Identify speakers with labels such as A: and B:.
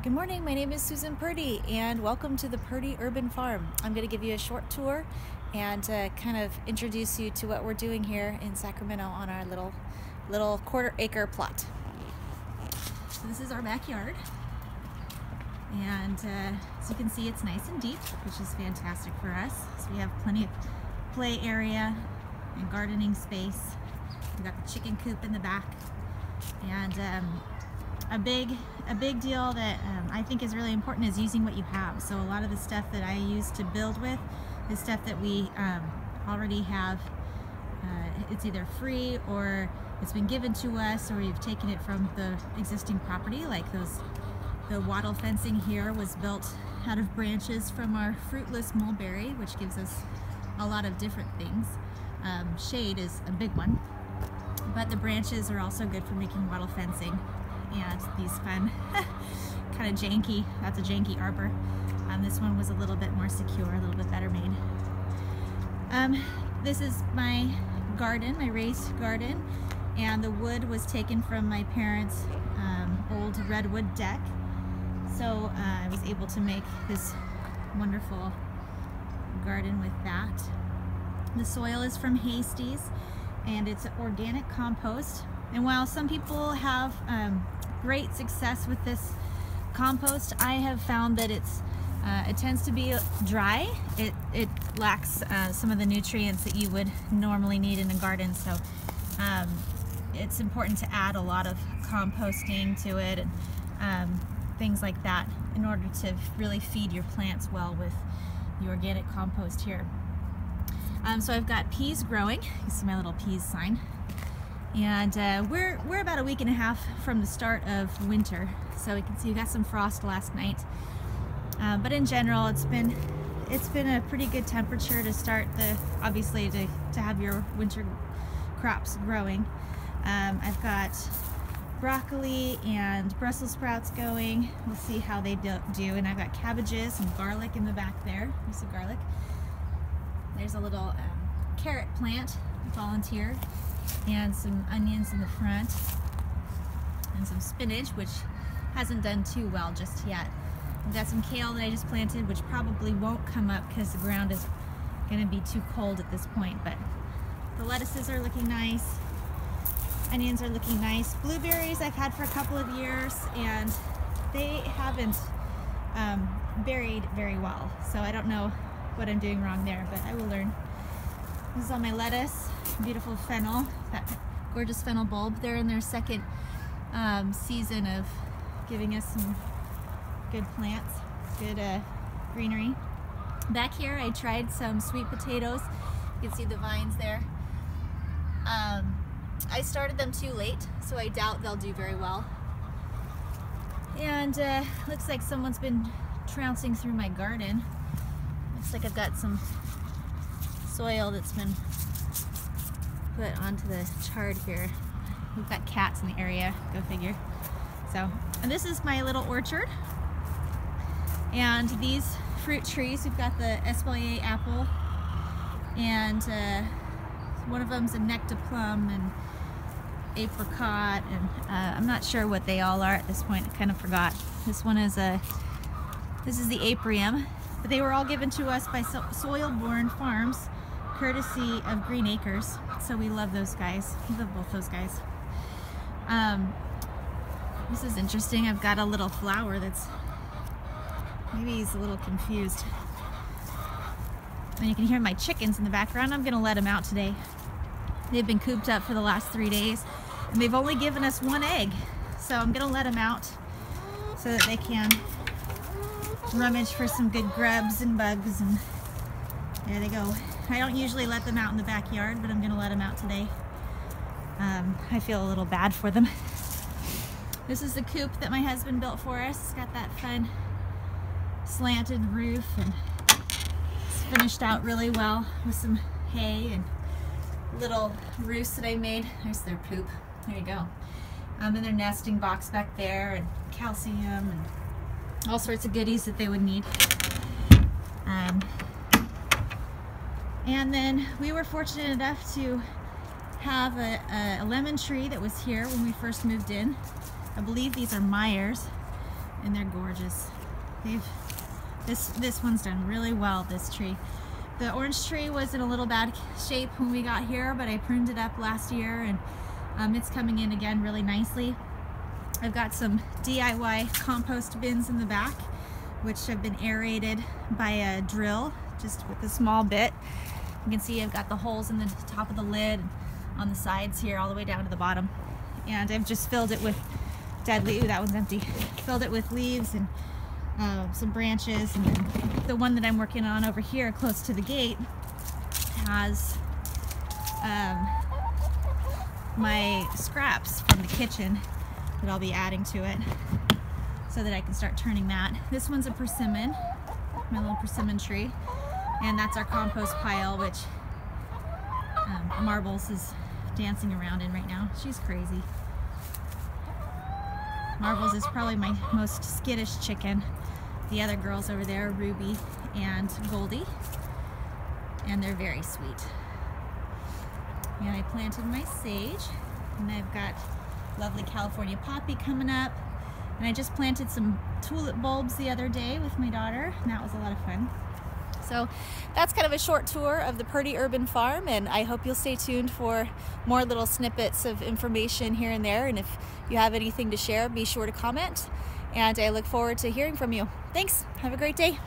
A: Good morning, my name is Susan Purdy and welcome to the Purdy Urban Farm. I'm going to give you a short tour and kind of introduce you to what we're doing here in Sacramento on our little quarter-acre plot. So this is our backyard, and as you can see, it's nice and deep, which is fantastic for us. So we have plenty of play area and gardening space. We've got the chicken coop in the back, and a big deal that I think is really important is using what you have. So a lot of the stuff that I use to build with is stuff that we already have. It's either free or it's been given to us, or we've taken it from the existing property. Like the wattle fencing here was built out of branches from our fruitless mulberry, which gives us a lot of different things. Shade is a big one, but the branches are also good for making wattle fencing. And these fun, kind of janky, that's a janky arbor. This one was a little bit more secure, a little bit better made. This is my garden, my raised garden, and the wood was taken from my parents' old redwood deck. So I was able to make this wonderful garden with that. The soil is from Hasties, and it's organic compost. And while some people have great success with this compost, I have found that it tends to be dry. It lacks some of the nutrients that you would normally need in a garden. So it's important to add a lot of composting to it and things like that in order to really feed your plants well with the organic compost here. So I've got peas growing. You see my little peas sign. And we're about a week and a half from the start of winter, so we can see we got some frost last night. But in general, it's been a pretty good temperature to start obviously to have your winter crops growing. I've got broccoli and Brussels sprouts going. We'll see how they do. And I've got cabbages and garlic in the back there. There's the garlic. There's a little carrot plant, volunteer, and some onions in the front, and some spinach, which hasn't done too well just yet. I've got some kale that I just planted, which probably won't come up because the ground is going to be too cold at this point, but the lettuces are looking nice. Onions are looking nice. Blueberries I've had for a couple of years, and they haven't berried very well, so I don't know what I'm doing wrong there, but I will learn. This is all my lettuce, beautiful fennel, that gorgeous fennel bulb. They're in their second season of giving us some good plants, good greenery. Back here I tried some sweet potatoes. You can see the vines there. I started them too late, so I doubt they'll do very well. And looks like someone's been trouncing through my garden. Looks like I've got some soil that's been put onto the chard here. We've got cats in the area, go figure. So, and this is my little orchard. And these fruit trees, we've got the Espalier apple, and one of them's a nectar plum and apricot, and I'm not sure what they all are at this point. I kind of forgot. This one is this is the aprium, but they were all given to us by Soil-Born Farms, courtesy of Green Acres, so we love those guys. We love both those guys. This is interesting. I've got a little flower that's, maybe he's a little confused. And you can hear my chickens in the background. I'm gonna let them out today. They've been cooped up for the last 3 days, and they've only given us 1 egg. So I'm gonna let them out so that they can rummage for some good grubs and bugs, and there they go. I don't usually let them out in the backyard, but I'm gonna let them out today. I feel a little bad for them. This is the coop that my husband built for us. It's got that fun slanted roof, and it's finished out really well with some hay and little roofs that I made. There's their poop. There you go. And their nesting box back there, and calcium and all sorts of goodies that they would need. And then we were fortunate enough to have a lemon tree that was here when we first moved in. I believe these are Myers, and they're gorgeous. This one's done really well, this tree. The orange tree was in a little bad shape when we got here, but I pruned it up last year, and it's coming in again really nicely. I've got some DIY compost bins in the back, which have been aerated by a drill, just with a small bit. You can see I've got the holes in the top of the lid, on the sides here, all the way down to the bottom. And I've just filled it with dead leaves. Ooh, that one's empty. Filled it with leaves and some branches. And then the one that I'm working on over here, close to the gate, has my scraps from the kitchen that I'll be adding to it, so that I can start turning that. This one's a persimmon, my little persimmon tree, and that's our compost pile, which Marbles is dancing around in right now. She's crazy. Marbles is probably my most skittish chicken. The other girls over there are Ruby and Goldie, and they're very sweet. And I planted my sage, and I've got lovely California poppy coming up, and I just planted some tulip bulbs the other day with my daughter, and that was a lot of fun. So that's kind of a short tour of the Purdy Urban Farm, and I hope you'll stay tuned for more little snippets of information here and there, and if you have anything to share, be sure to comment, and I look forward to hearing from you. Thanks, have a great day.